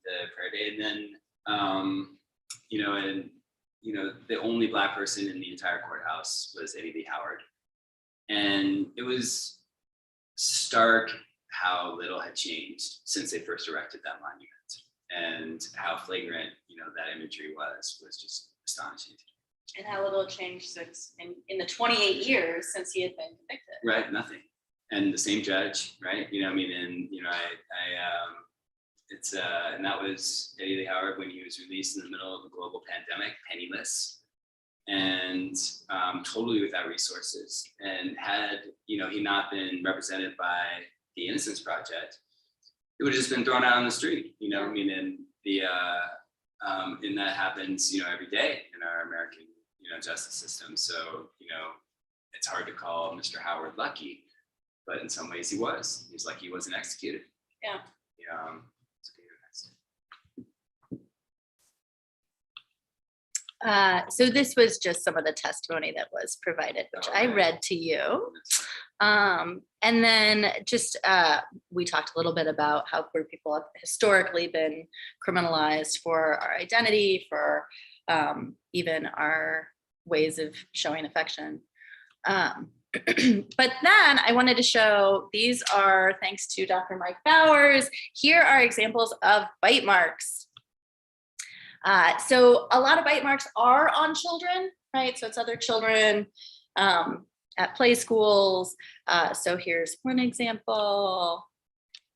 the prayer day, and then the only Black person in the entire courthouse was Eddie Lee Howard, and it was stark how little had changed since they first erected that monument, and how flagrant that imagery was just astonishing. And how little changed since in the 28 years since he had been convicted. Right, nothing. And the same judge, right? And that was Eddie Lee Howard when he was released in the middle of a global pandemic, penniless, and totally without resources. And had he not been represented by the Innocence Project, it would have just been thrown out on the street. And that happens, every day in our American justice system. So, it's hard to call Mr. Howard lucky, but in some ways he was. He's lucky he wasn't executed. Yeah. So this was just some of the testimony that was provided, which I read to you. And then just we talked a little bit about how queer people have historically been criminalized for our identity, for even our ways of showing affection. But then I wanted to show, these are, thanks to Dr. Mike Bowers, here are examples of bite marks. So a lot of bite marks are on children, right? So it's other children at play schools. So here's one example.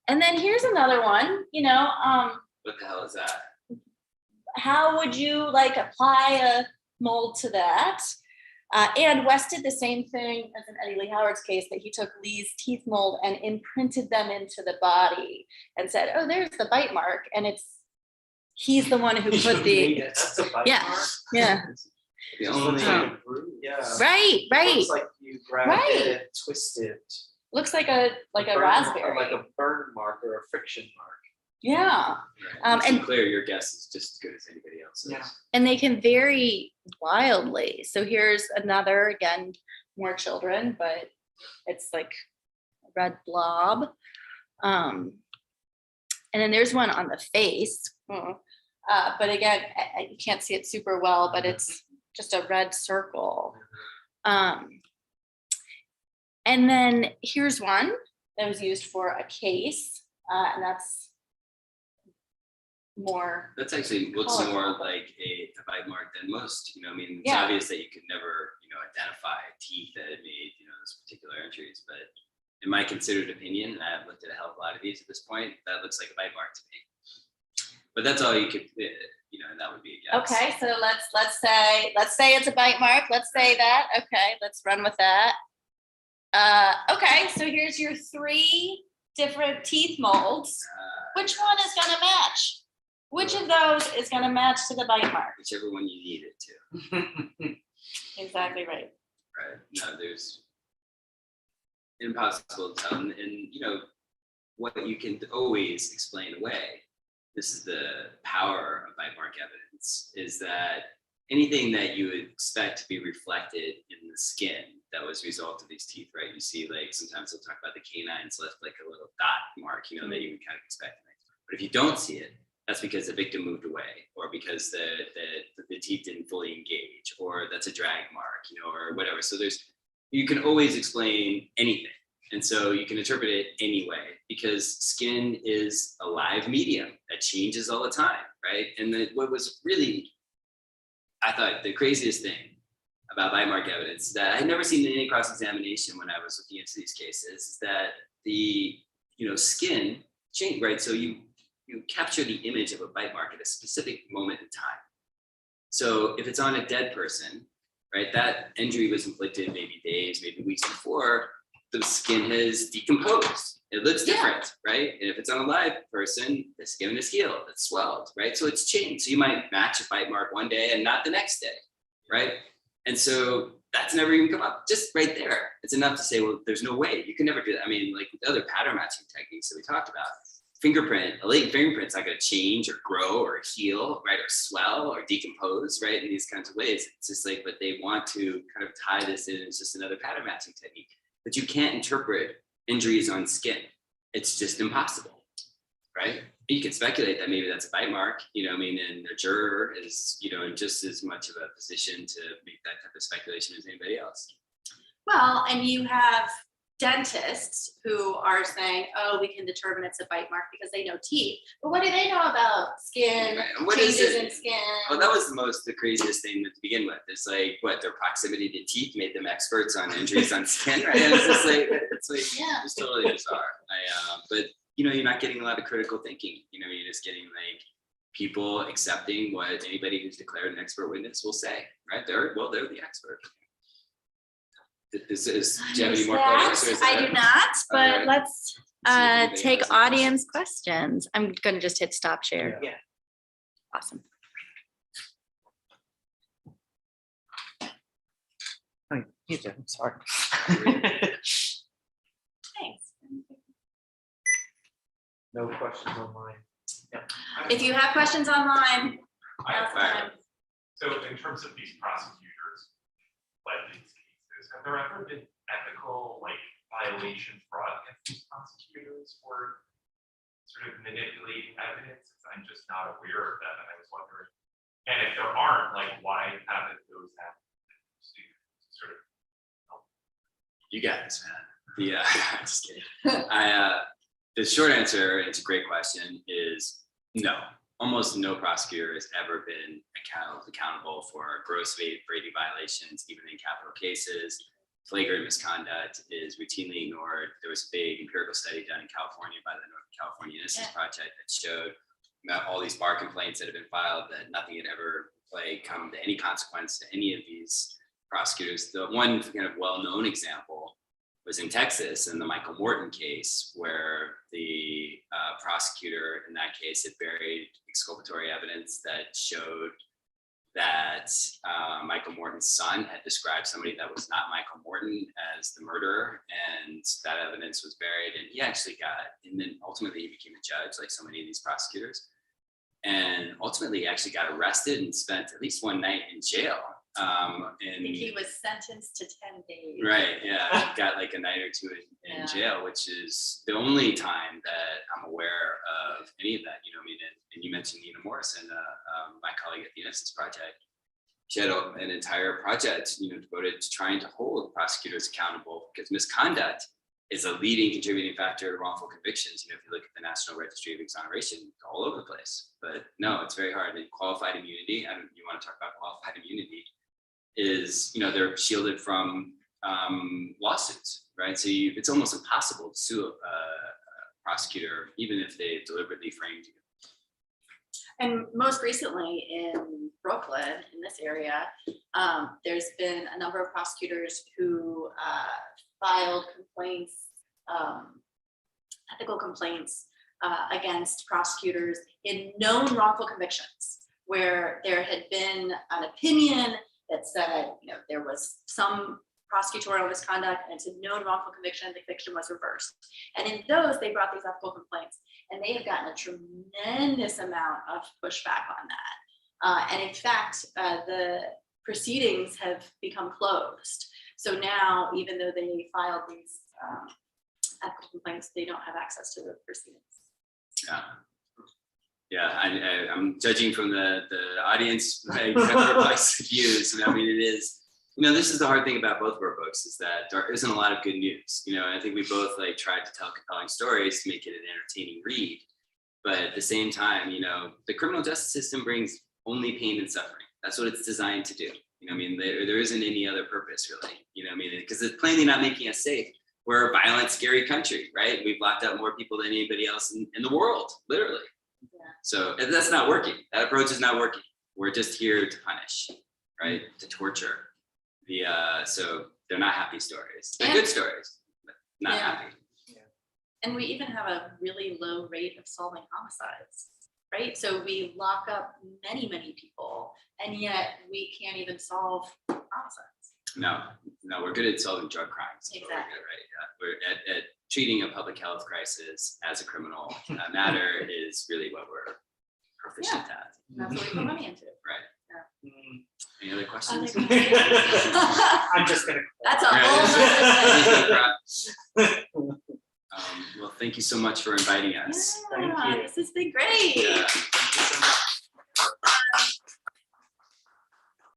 And then here's another one, What the hell is that? How would you apply a mold to that? And West did the same thing as in Eddie Lee Howard's case, that he took Leigh's teeth mold and imprinted them into the body and said, oh, there's the bite mark. And he's the one who put the, That's a bite yeah, mark? yeah. The It only looks like a bruise. Yeah. Right. It looks like you grabbed it and twisted. Looks like a burn- raspberry. Like a burn mark or a friction mark. Yeah. And to and- be clear, your guess is just as good as anybody else's. Yeah. And they can vary wildly. So here's another, again, more children, but it's like a red blob. And then there's one on the face. But again, you can't see it super well, but it's just a red circle. And then here's one that was used for a case, and that's more. That's actually looks colorful. more like a bite mark than most. I mean, it's Yeah. obvious that you could never, identify teeth that had made, those particular injuries. But in my considered opinion, and I've looked at a hell of a lot of these at this point, that looks like a bite mark to me. But that's all you could, and that would be a guess. Okay, so let's say it's a bite mark. Let's say that. Okay, let's run with that. Okay, so here's your 3 different teeth molds. Which one is gonna match? Which of those is gonna match to the bite mark? Whichever one you need it to. Exactly right. Right. No, there's impossible to tell. And what you can always explain away. This is the power of bite mark evidence, is that anything that you would expect to be reflected in the skin that was a result of these teeth, right? You see, like, sometimes they'll talk about the canines left like a little dot mark, that you would kind of expect. But if you don't see it, that's because the victim moved away, or because the teeth didn't fully engage, or that's a drag mark, or whatever. So you can always explain anything. And so you can interpret it anyway, because skin is a live medium that changes all the time, right? And what was really, I thought, the craziest thing about bite mark evidence that I had never seen in any cross-examination when I was looking into these cases is that the skin change, right? So you capture the image of a bite mark at a specific moment in time. So if it's on a dead person, right, that injury was inflicted maybe days, maybe weeks before, the skin has decomposed. It looks different, right? And if it's on a live person, the skin is healed, it's swelled, right? So it's changed. So you might match a bite mark one day and not the next day, right? And so that's never even come up. Just right there, it's enough to say, well, there's no way. You can never do that. I mean, like with other pattern matching techniques that we talked about, a latent fingerprint's not going to change or grow or heal, right? Or swell or decompose, right? In these kinds of ways. It's just like, but they want to kind of tie this in as just another pattern matching technique. But you can't interpret injuries on skin. It's just impossible, right? You can speculate that maybe that's a bite mark, and a juror is, in just as much of a position to make that type of speculation as anybody else. Well, and you have dentists who are saying, oh, we can determine it's a bite mark because they know teeth. But what do they know about skin, Right. changes in skin? Well, that was the craziest thing to begin with. It's like, what, their proximity to teeth made them experts on injuries on skin, right? And it's like Yeah. it's totally bizarre. But you're not getting a lot of critical thinking. You're just getting like people accepting what anybody who's declared an expert witness will say, right? They're the expert. Do you have any more questions? I do not, but right. let's anybody take has any audience questions. I'm gonna just hit stop share. Yeah. Awesome. Oh, you did, I'm sorry. Thanks. No questions online. If you have questions online, now's the time. So in terms of these prosecutors, led these cases, have there ever been ethical violations brought against these prosecutors for sort of manipulating evidence? I'm just not aware of that, and I was wondering. And if there aren't, why haven't those happened? Sort of. You got this, man. Yeah, just kidding. The short answer, it's a great question, is no. Almost no prosecutor has ever been accountable for gross Brady violations, even in capital cases. Flagrant misconduct is routinely ignored. There was a big empirical study done in California by the Northern California Innocence Project that showed about all these bar complaints that have been filed that nothing had ever come to any consequence to any of these prosecutors. The one kind of well-known example was in Texas in the Michael Morton case, where the prosecutor in that case had buried exculpatory evidence that showed that Michael Morton's son had described somebody that was not Michael Morton as the murderer, and that evidence was buried. And he actually and then ultimately he became a judge, like so many of these prosecutors, and ultimately actually got arrested and spent at least one night in jail I And think he was sentenced to 10 days. right, yeah, got like a night or two in Yeah. jail, which is the only time that I'm aware of any of that. You know, I mean, and you mentioned Nina Morrison, my colleague at the Innocence Project. She had an entire project, you know, devoted to trying to hold prosecutors accountable because misconduct is a leading contributing factor to wrongful convictions. You know, if you look at the National Registry of Exoneration, it's all over the place. But no, it's very hard. And qualified immunity, you want to talk about qualified immunity, is, you know, they're shielded from lawsuits, right? So it's almost impossible to sue a prosecutor, even if they deliberately framed you. And most recently in Brooklyn, in this area, there's been a number of prosecutors who filed complaints, ethical complaints against prosecutors in known wrongful convictions, where there had been an opinion that said, you know, there was some prosecutorial misconduct and it's a known wrongful conviction, the conviction was reversed. And in those, they brought these ethical complaints, and they have gotten a tremendous amount of pushback on that. And in fact, the proceedings have become closed. So now, even though they filed these ethical complaints, they don't have access to the proceedings. Yeah. Yeah, I'm judging from the audience, right? Views. I mean, it is, you know, this is the hard thing about both of our books, is that there isn't a lot of good news. You know, and I think we both like tried to tell compelling stories to make it an entertaining read. But at the same time, you know, the criminal justice system brings only pain and suffering. That's what it's designed to do. You know, I mean, there isn't any other purpose really. You know, I mean, because it's plainly not making us safe. We're a violent, scary country, right? We've locked up more people than anybody else in the world, literally. Yeah. So that's not working. That approach is not working. We're just here to punish, right? To torture. So they're not happy stories. They're good stories, but not Yeah. happy. And we even have a really low rate of solving homicides, right? So we lock up many, many people, and yet we can't even solve homicides. No, we're good at solving drug crimes. But we're Exactly. good, right? Yeah. We're at treating a public health crisis as a criminal matter is really what we're proficient at. That's what we put money into. Right. Mm, Any other questions? Other questions? I'm just gonna. That's a Right. whole nother thing. Well, thank you so much for inviting us. Thank Yeah, you. this has been great. Yeah. Thank you so much.